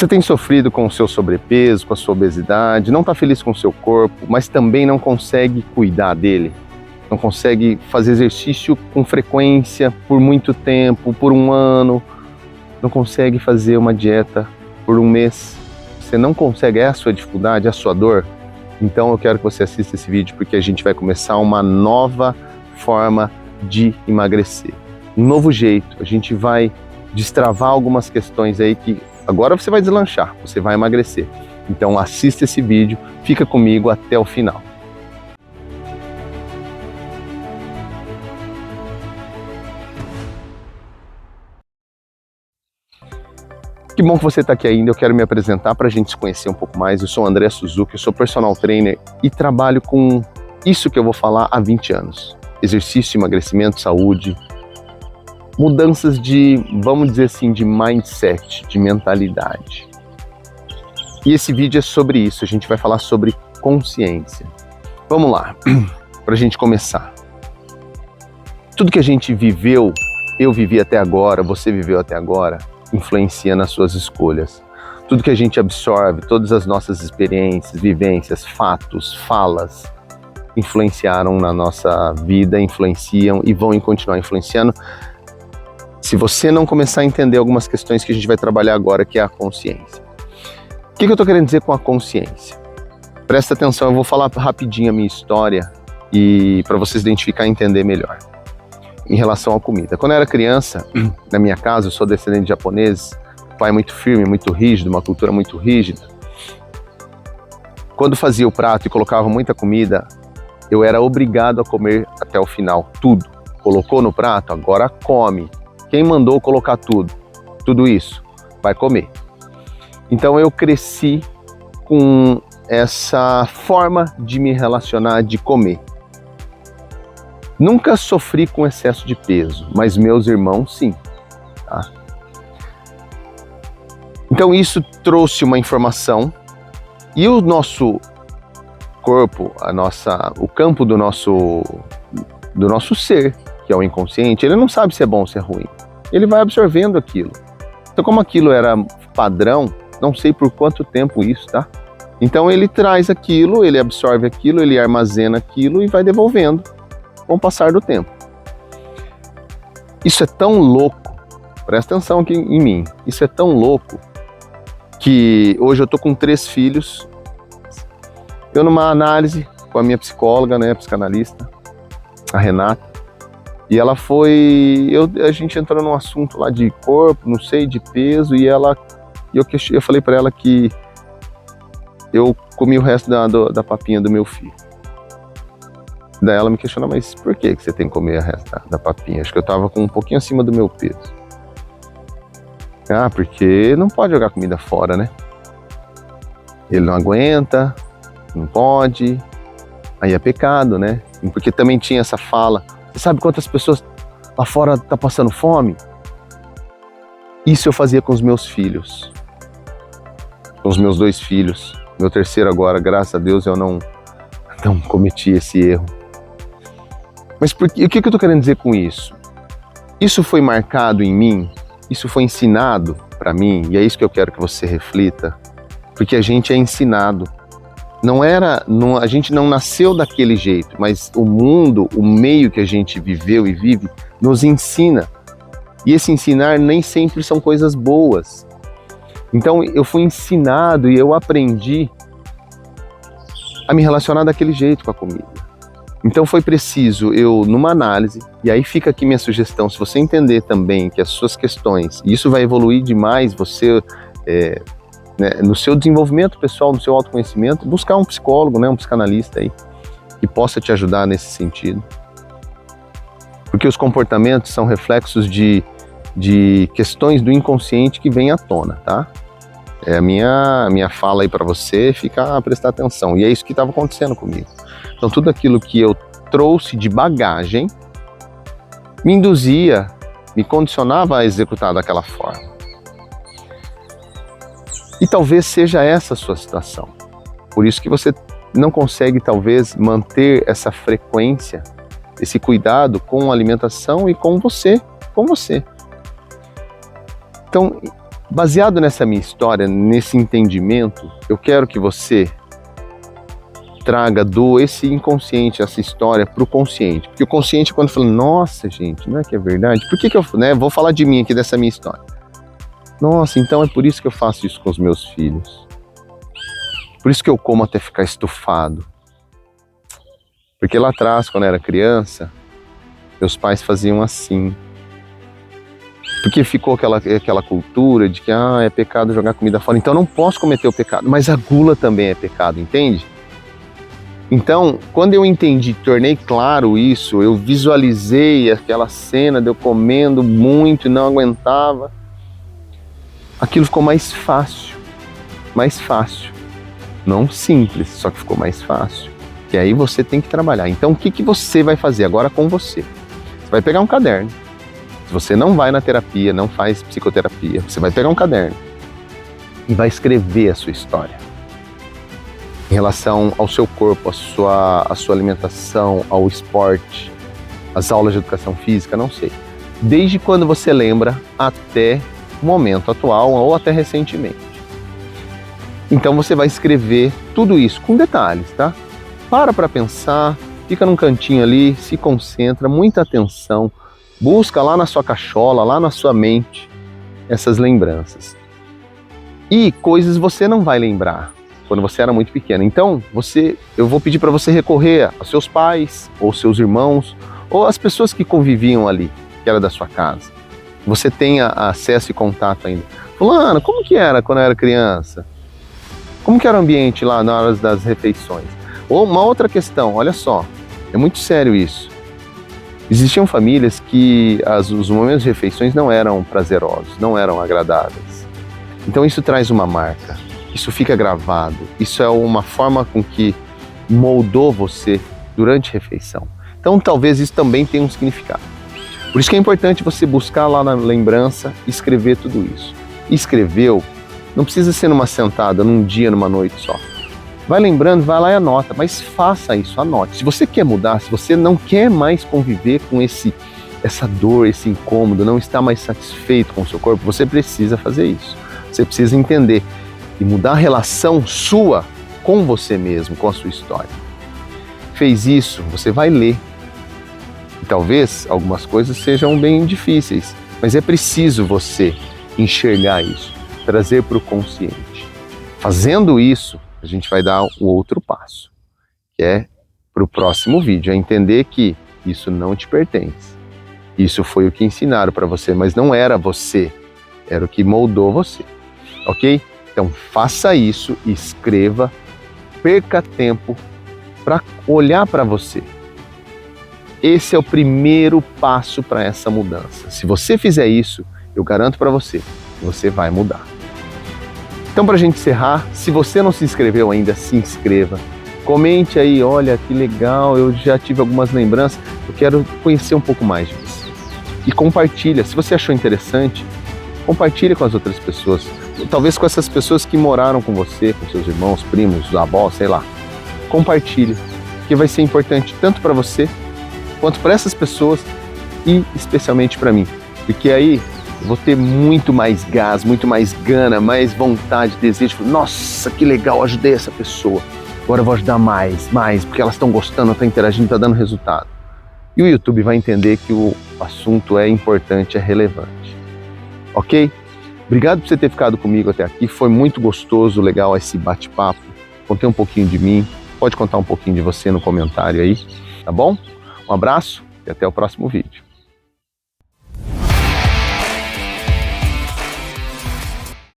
Você tem sofrido com o seu sobrepeso, com a sua obesidade, não está feliz com o seu corpo, mas também não consegue cuidar dele? Não consegue fazer exercício com frequência por muito tempo, por um ano, não consegue fazer uma dieta por um mês? Você não consegue, é a sua dificuldade, é a sua dor? Então eu quero que você assista esse vídeo porque a gente vai começar uma nova forma de emagrecer. Um novo jeito, a gente vai destravar algumas questões aí que agora você vai deslanchar, você vai emagrecer. Então assista esse vídeo, fica comigo até o final. Que bom que você está aqui ainda, eu quero me apresentar para a gente se conhecer um pouco mais. Eu sou o André Suzuki, eu sou personal trainer e trabalho com isso que eu vou falar há 20 anos. Exercício, emagrecimento, saúde, mudanças de, vamos dizer assim, de mindset, de mentalidade. E esse vídeo é sobre isso, a gente vai falar sobre consciência. Vamos lá, para a gente começar. Tudo que a gente viveu, eu vivi até agora, você viveu até agora, influencia nas suas escolhas. Tudo que a gente absorve, todas as nossas experiências, vivências, fatos, falas, influenciaram na nossa vida, influenciam e vão continuar influenciando. Se você não começar a entender algumas questões que a gente vai trabalhar agora, que é a consciência. O que eu estou querendo dizer com a consciência? Presta atenção, eu vou falar rapidinho a minha história e para vocês identificar e entender melhor. Em relação à comida. Quando eu era criança, na minha casa, eu sou descendente de japoneses, pai muito firme, muito rígido, uma cultura muito rígida. Quando fazia o prato e colocava muita comida, eu era obrigado a comer até o final, tudo. Colocou no prato, agora come. Quem mandou colocar tudo? Tudo isso, vai comer. Então eu cresci com essa forma de me relacionar, de comer. Nunca sofri com excesso de peso, mas meus irmãos sim. Tá? Então isso trouxe uma informação e o nosso corpo, o campo do nosso ser, que é o inconsciente, ele não sabe se é bom ou se é ruim. Ele vai absorvendo aquilo. Então como aquilo era padrão, não sei por quanto tempo isso, tá? Então ele traz aquilo, ele absorve aquilo, ele armazena aquilo e vai devolvendo com o passar do tempo. Isso é tão louco, presta atenção aqui em mim, isso é tão louco que hoje eu tô com 3 filhos, eu numa análise com a minha psicóloga, né, psicanalista, a Renata, e ela a gente entrou num assunto lá de corpo, não sei, de peso, e eu falei para ela que eu comi o resto da papinha do meu filho. Daí ela me questionou, mas por que você tem que comer o resto da papinha? Acho que eu tava com um pouquinho acima do meu peso. Ah, porque não pode jogar comida fora, né? Ele não aguenta, não pode, aí é pecado, né? Porque também tinha essa fala, você sabe quantas pessoas lá fora tá passando fome? Isso eu fazia com os meus filhos, com os meus 2 filhos. Meu terceiro agora, graças a Deus, eu não cometi esse erro. Mas o que eu estou querendo dizer com isso? Isso foi marcado em mim, isso foi ensinado para mim, e é isso que eu quero que você reflita, porque a gente é ensinado. A gente não nasceu daquele jeito, mas o mundo, o meio que a gente viveu e vive, nos ensina. E esse ensinar nem sempre são coisas boas. Então eu fui ensinado e eu aprendi a me relacionar daquele jeito com a comida. Então foi preciso eu, numa análise, e aí fica aqui minha sugestão, se você entender também que as suas questões, e isso vai evoluir demais você, né, no seu desenvolvimento pessoal, no seu autoconhecimento, buscar um psicólogo, né, um psicanalista aí, que possa te ajudar nesse sentido. Porque os comportamentos são reflexos de questões do inconsciente que vêm à tona, tá? É a minha fala aí para você prestar atenção. E é isso que estava acontecendo comigo. Então tudo aquilo que eu trouxe de bagagem me induzia, me condicionava a executar daquela forma. E talvez seja essa a sua situação. Por isso que você não consegue talvez manter essa frequência, esse cuidado com a alimentação e com você. Então, Baseado nessa minha história, nesse entendimento, eu quero que você traga esse inconsciente, essa história para o consciente. Porque o consciente, quando fala, nossa, gente, não é que é verdade? Por que eu vou falar de mim aqui, dessa minha história? Nossa, então é por isso que eu faço isso com os meus filhos. Por isso que eu como até ficar estufado. Porque lá atrás, quando eu era criança, meus pais faziam assim. Porque ficou aquela cultura de que é pecado jogar comida fora, então eu não posso cometer o pecado. Mas a gula também é pecado, entende? Então, quando eu entendi, tornei claro isso, eu visualizei aquela cena de eu comendo muito e não aguentava, aquilo ficou mais fácil. Mais fácil. Não simples, só que ficou mais fácil. E aí você tem que trabalhar. Então, o que você vai fazer agora com você? Você vai pegar um caderno. Se você não vai na terapia, não faz psicoterapia, você vai pegar um caderno e vai escrever a sua história. Em relação ao seu corpo, a sua alimentação, ao esporte, as aulas de educação física, não sei. Desde quando você lembra até o momento atual ou até recentemente. Então você vai escrever tudo isso com detalhes, tá? Para pensar, fica num cantinho ali, se concentra, muita atenção, busca lá na sua cachola, lá na sua mente, essas lembranças. E coisas você não vai lembrar quando você era muito pequeno. Então, eu vou pedir para você recorrer aos seus pais, ou seus irmãos, ou as pessoas que conviviam ali, que era da sua casa. Você tenha acesso e contato ainda. Fulano, como que era quando eu era criança? Como que era o ambiente lá na hora das refeições? Ou uma outra questão, olha só, é muito sério isso. Existiam famílias que os momentos de refeições não eram prazerosos, não eram agradáveis. Então isso traz uma marca, isso fica gravado, isso é uma forma com que moldou você durante a refeição. Então talvez isso também tenha um significado. Por isso que é importante você buscar lá na lembrança e escrever tudo isso. Escreveu, não precisa ser numa sentada, num dia, numa noite só. Vai lembrando, vai lá e anota, mas faça isso, anote. Se você quer mudar, se você não quer mais conviver com essa dor, esse incômodo, não está mais satisfeito com o seu corpo, você precisa fazer isso. Você precisa entender e mudar a relação sua com você mesmo, com a sua história. Fez isso, você vai ler. E talvez algumas coisas sejam bem difíceis, mas é preciso você enxergar isso, trazer para o consciente. Fazendo isso, a gente vai dar o outro passo, que é para o próximo vídeo, é entender que isso não te pertence. Isso foi o que ensinaram para você, mas não era você, era o que moldou você, ok? Então faça isso, escreva, perca tempo para olhar para você. Esse é o primeiro passo para essa mudança. Se você fizer isso, eu garanto para você que você vai mudar. Então, para a gente encerrar, se você não se inscreveu ainda, se inscreva. Comente aí, olha que legal, eu já tive algumas lembranças, eu quero conhecer um pouco mais de você. E compartilha, se você achou interessante, compartilha com as outras pessoas. Talvez com essas pessoas que moraram com você, com seus irmãos, primos, avós, sei lá. Compartilha, que vai ser importante tanto para você, quanto para essas pessoas e especialmente para mim. Porque aí eu vou ter muito mais gás, muito mais gana, mais vontade, desejo. Nossa, que legal, ajudei essa pessoa. Agora eu vou ajudar mais, porque elas estão gostando, estão interagindo, está dando resultado. E o YouTube vai entender que o assunto é importante, é relevante. Ok? Obrigado por você ter ficado comigo até aqui. Foi muito gostoso, legal esse bate-papo. Contei um pouquinho de mim. Pode contar um pouquinho de você no comentário aí, tá bom? Um abraço e até o próximo vídeo.